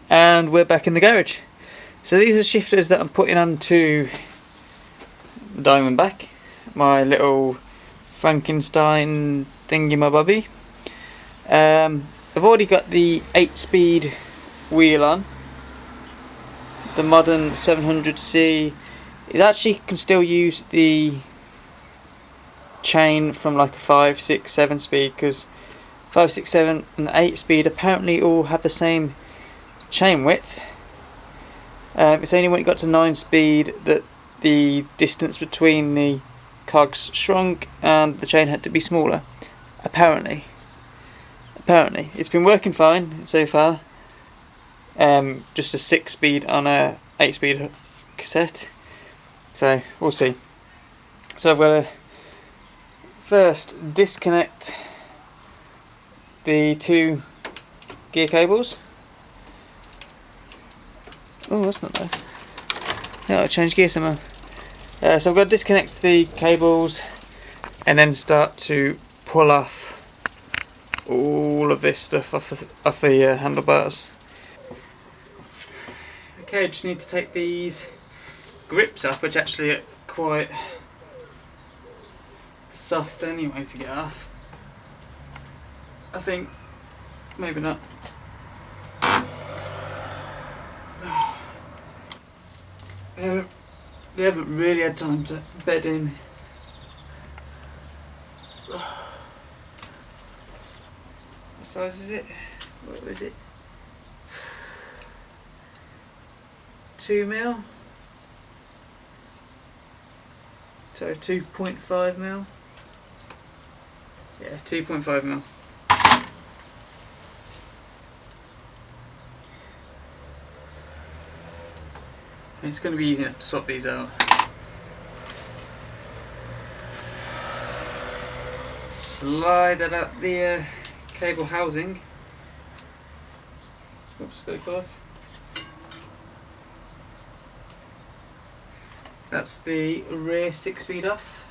And we're back in the garage. So these are shifters that I'm putting onto the Diamondback, my little Frankenstein thingy-my-bobby. I've already got the 8-speed wheel on. The modern 700C. It actually can still use the chain from like a 5, 6, 7 speed, because 5, 6, 7 and 8 speed apparently all have the same chain width. It's only when it got to 9 speed that the distance between the cogs shrunk and the chain had to be smaller. Apparently it's been working fine so far. Just a 6 speed on a 8 speed cassette, so we'll see. So I've got to first disconnect the 2 gear cables. Oh, that's not nice. Yeah, I'll change gear somehow. So I've got to disconnect the cables and then start to pull off all of this stuff off the handlebars. Okay, just need to take these grips off, which actually are quite soft anyway to get off. I think, maybe not. They haven't really had time to bed in. What size is it? What is it? 2 mil? So 2.5 mil? Yeah, 2.5 mil. It's going to be easy enough to swap these out. Slide that up the cable housing. Oops, got it close. That's the rear 6-speed off.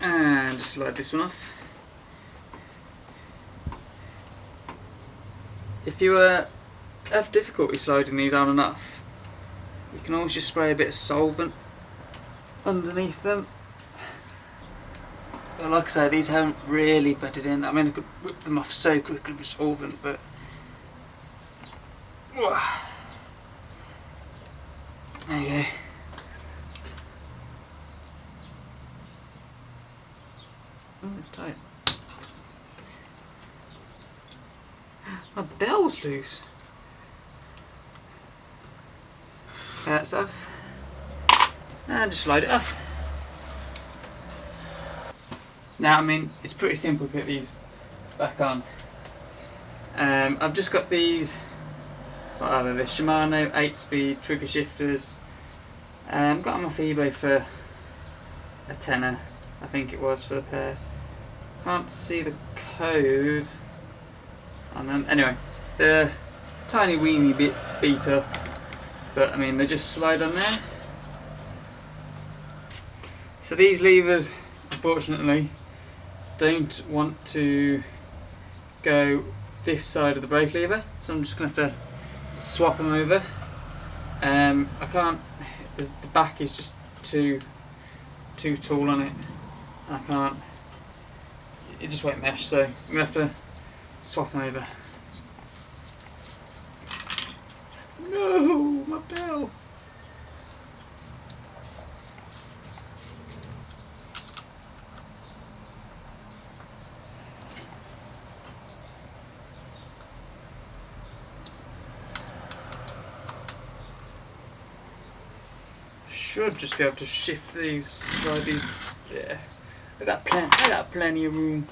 And just slide this one off. If you have difficulty sliding these on and off, you can always just spray a bit of solvent underneath them. But like I say, these haven't really bedded in. I mean, I could whip them off so quickly with solvent, but there you go. Oh, it's tight. My bell's loose. That's off. And just slide it off. Now, I mean, it's pretty simple to get these back on. I've just got these, what are they? The Shimano 8-speed trigger shifters. Got them off eBay for a tenner, I think it was, for the pair. Can't see the code on them. Anyway, they're tiny weeny bit beat up, but I mean, they just slide on there. So these levers, unfortunately, don't want to go this side of the brake lever, so I'm just going to have to swap them over. I can't, the back is just too tall on it, and I can't, it just won't mesh, so I'm going to have to swap them over. No, my bell! Should just be able to shift these, slide these. Yeah, I got plenty of room.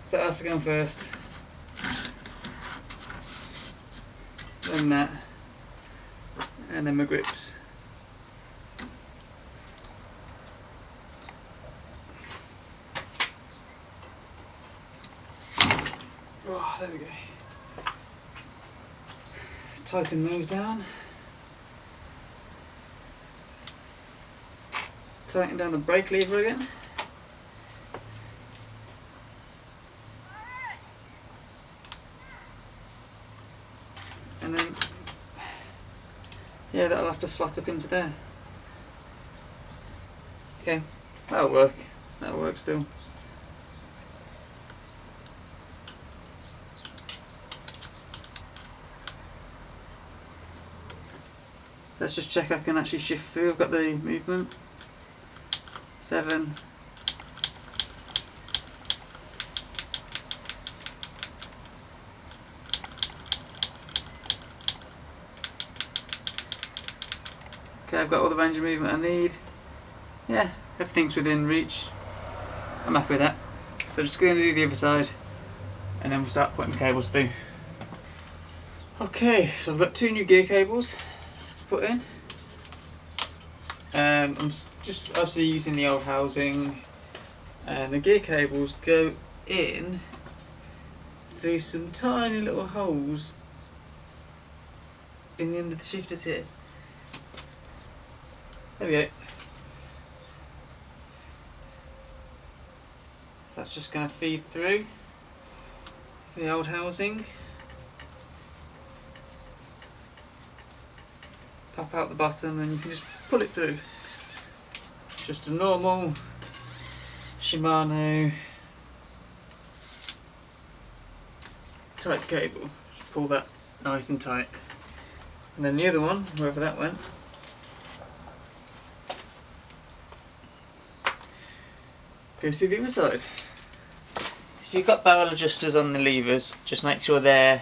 So I have to go first, then that, and then my grips. Oh, there we go. Tighten those down. Tighten down the brake lever again. and then yeah, that'll have to slot up into there. Okay, that'll work. That'll work still. Let's just check I can actually shift through. I've got the movement. 7. Okay, I've got all the range of movement I need. Yeah, everything's within reach. I'm happy with that. So just going to do the other side, and then we'll start putting the cables through. Okay, so I've got 2 new gear cables to put in. I'm just obviously using the old housing, and the gear cables go in through some tiny little holes in the end of the shifters here. There we go. That's just going to feed through the old housing. Pop out the bottom and you can just pull it through. Just a normal Shimano tight cable. Just pull that nice and tight. And then the other one, wherever that went, goes to the other side. So if you've got barrel adjusters on the levers, just make sure they're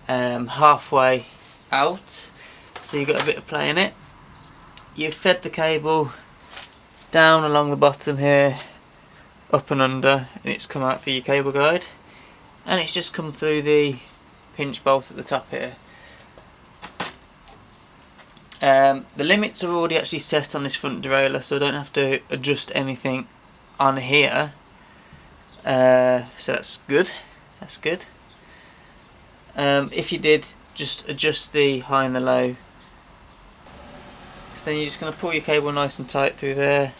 halfway out, so you've got a bit of play in it. You've fed the cable down along the bottom here, up and under, and it's come out for your cable guide, and it's just come through the pinch bolt at the top here. The limits are already actually set on this front derailleur, so I don't have to adjust anything on here, so that's good. That's good. If you did, just adjust the high and the low. So then you're just going to pull your cable nice and tight through there.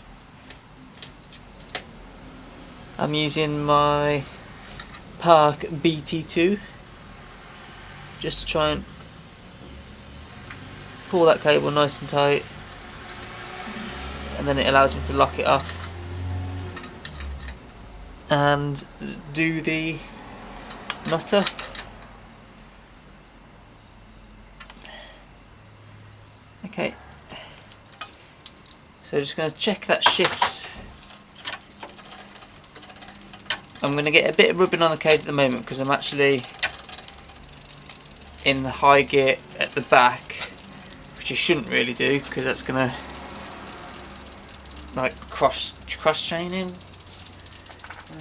I'm using my Park BT2 just to try and pull that cable nice and tight, and then it allows me to lock it off and do the knot up. Okay, so just going to check that shifts. I'm going to get a bit of rubbing on the cage at the moment because I'm actually in the high gear at the back, which you shouldn't really do because that's going to like cross chaining.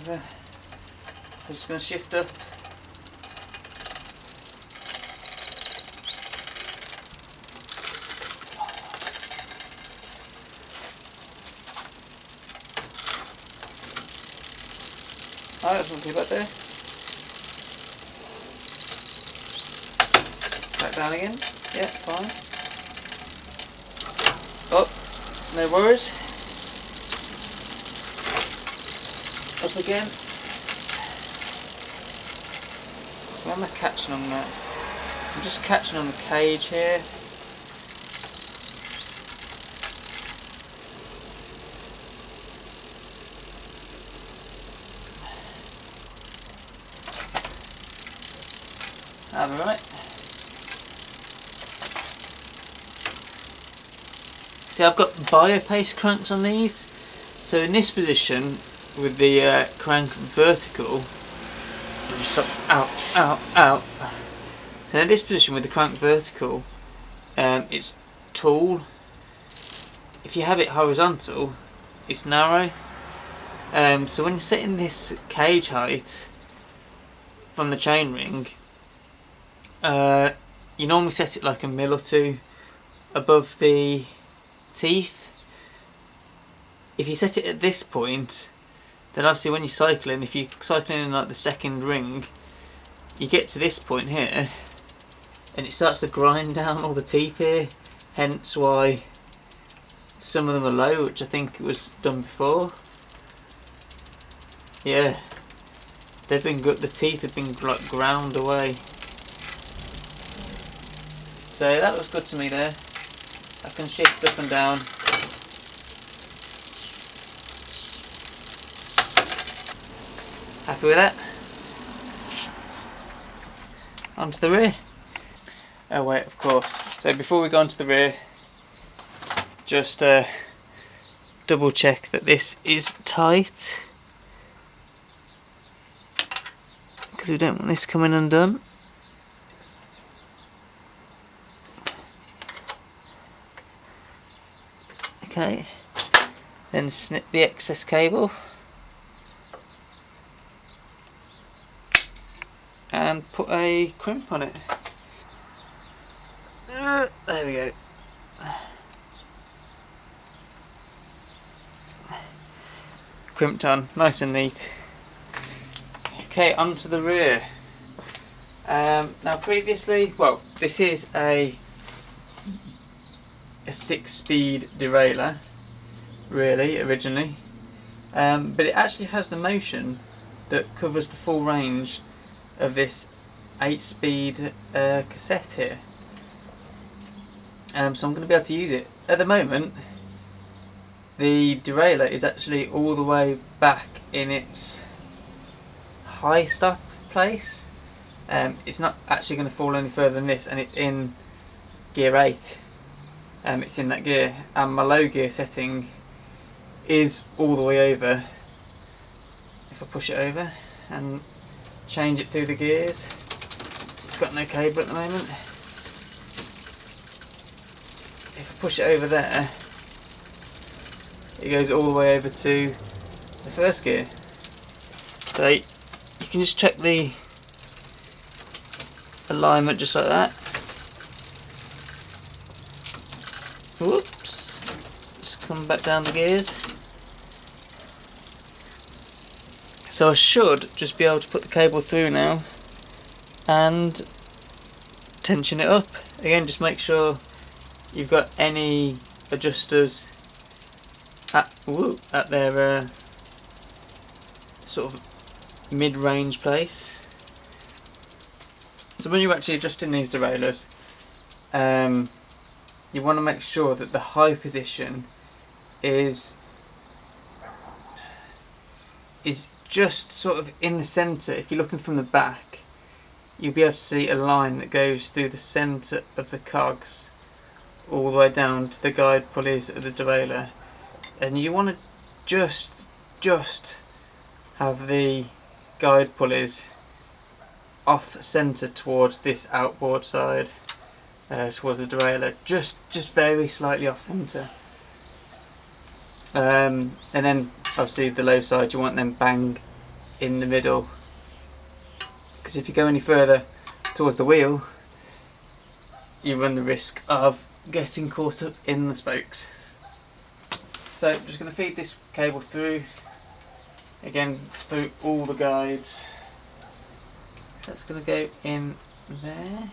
So I'm just going to shift up. Oh, that's not too bad there. Back down again. Yeah, fine. Oh, no worries. Up again. Where am I catching on that? I'm just catching on the cage here. That'll be right. See, I've got biopaste cranks on these. So in this position, with the crank vertical, just out. So in this position with the crank vertical, it's tall. If you have it horizontal, it's narrow. So when you're setting this cage height from the chainring, you normally set it like a mil or two above the teeth. If you set it at this point, then obviously when you're cycling, if you're cycling in like the second ring, you get to this point here and it starts to grind down all the teeth here, hence why some of them are low, which I think was done before. Yeah, they've been good. The teeth have been like ground away. So that looks good to me there. I can shift up and down. Happy with that? Onto the rear. Oh wait, of course. So before we go onto the rear, just double check that this is tight, because we don't want this coming undone. Okay, then snip the excess cable and put a crimp on it. There we go. Crimped on, nice and neat. Okay, onto the rear. Now previously, well, this is a 6-speed derailleur, really, originally. But it actually has the motion that covers the full range of this 8-speed cassette here. So I'm going to be able to use it. At the moment, the derailleur is actually all the way back in its high stop place. It's not actually going to fall any further than this, and it's in gear 8. It's in that gear, and my low gear setting is all the way over. If I push it over and change it through the gears, it's got no cable at the moment. If I push it over there, it goes all the way over to the first gear. So you can just check the alignment just like that. Whoops, just come back down the gears. So I should just be able to put the cable through now and tension it up. Again, just make sure you've got any adjusters at their sort of mid-range place. So when you're actually adjusting these derailleurs, you want to make sure that the high position is just sort of in the centre. If you're looking from the back, you'll be able to see a line that goes through the centre of the cogs all the way down to the guide pulleys of the derailleur, and you want to just have the guide pulleys off centre towards this outboard side, towards the derailleur, just very slightly off centre. And then obviously the low side, you want them bang in the middle, because if you go any further towards the wheel, you run the risk of getting caught up in the spokes. So I'm just going to feed this cable through, again through all the guides. That's going to go in there.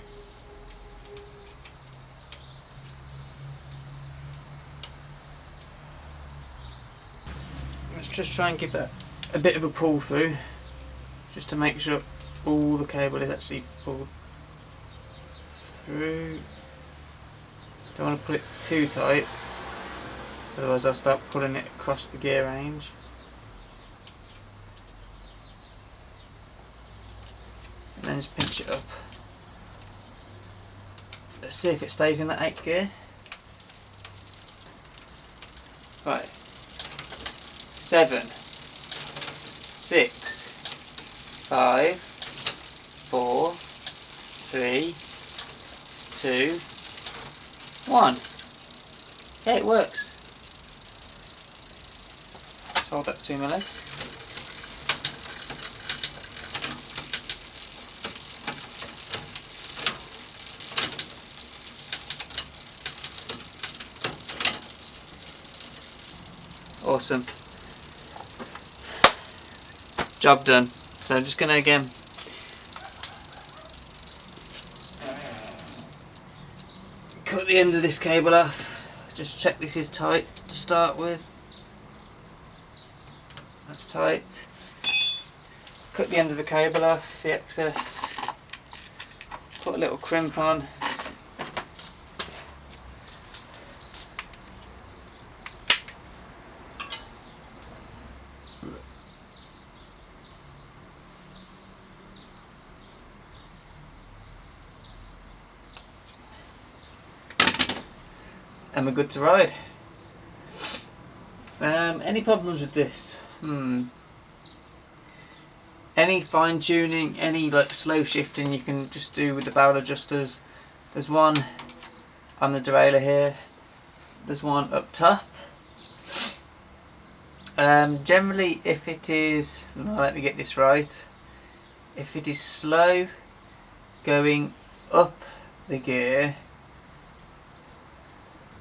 Let's just try and give that a bit of a pull through, just to make sure all the cable is actually pulled through. Don't want to pull it too tight, otherwise I'll start pulling it across the gear range. And then just pinch it up. Let's see if it stays in that 8th gear. Right. 7, 6, 5, 4, 3, 2, 1. Okay, it works. Just hold that between my legs. Awesome. Job done. So I'm just going to again cut the end of this cable off. Just check this is tight to start with. That's tight. Cut the end of the cable off, the excess. Put a little crimp on. and we're good to ride. Any problems with this? Any fine tuning, any like slow shifting you can just do with the barrel adjusters. There's one on the derailleur here, there's one up top. Generally if it is, let me get this right, if it is slow going up the gear,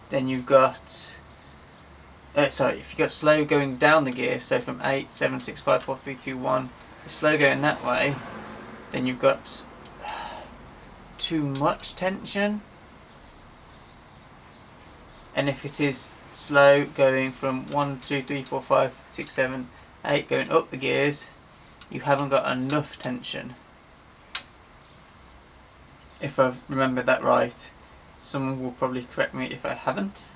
then you've got if you've got slow going down the gear, so from 8, 7, 6, 5, 4, 3, 2, 1, if slow going that way, then you've got too much tension. And if it is slow going from 1, 2, 3, 4, 5, 6, 7, 8 going up the gears, you haven't got enough tension. If I've remembered that right, someone will probably correct me if I haven't.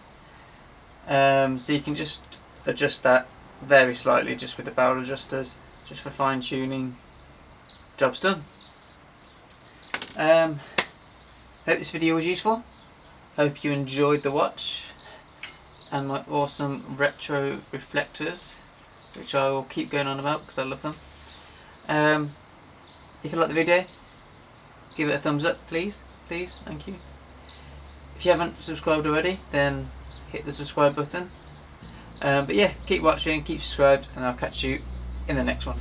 So you can just adjust that very slightly just with the barrel adjusters, just for fine tuning. Job's done. Hope this video was useful. Hope you enjoyed the watch and my awesome retro reflectors, which I will keep going on about because I love them. If you like the video, give it a thumbs up, please, thank you. If you haven't subscribed already, then hit the subscribe button. But yeah, keep watching, keep subscribed, and I'll catch you in the next one.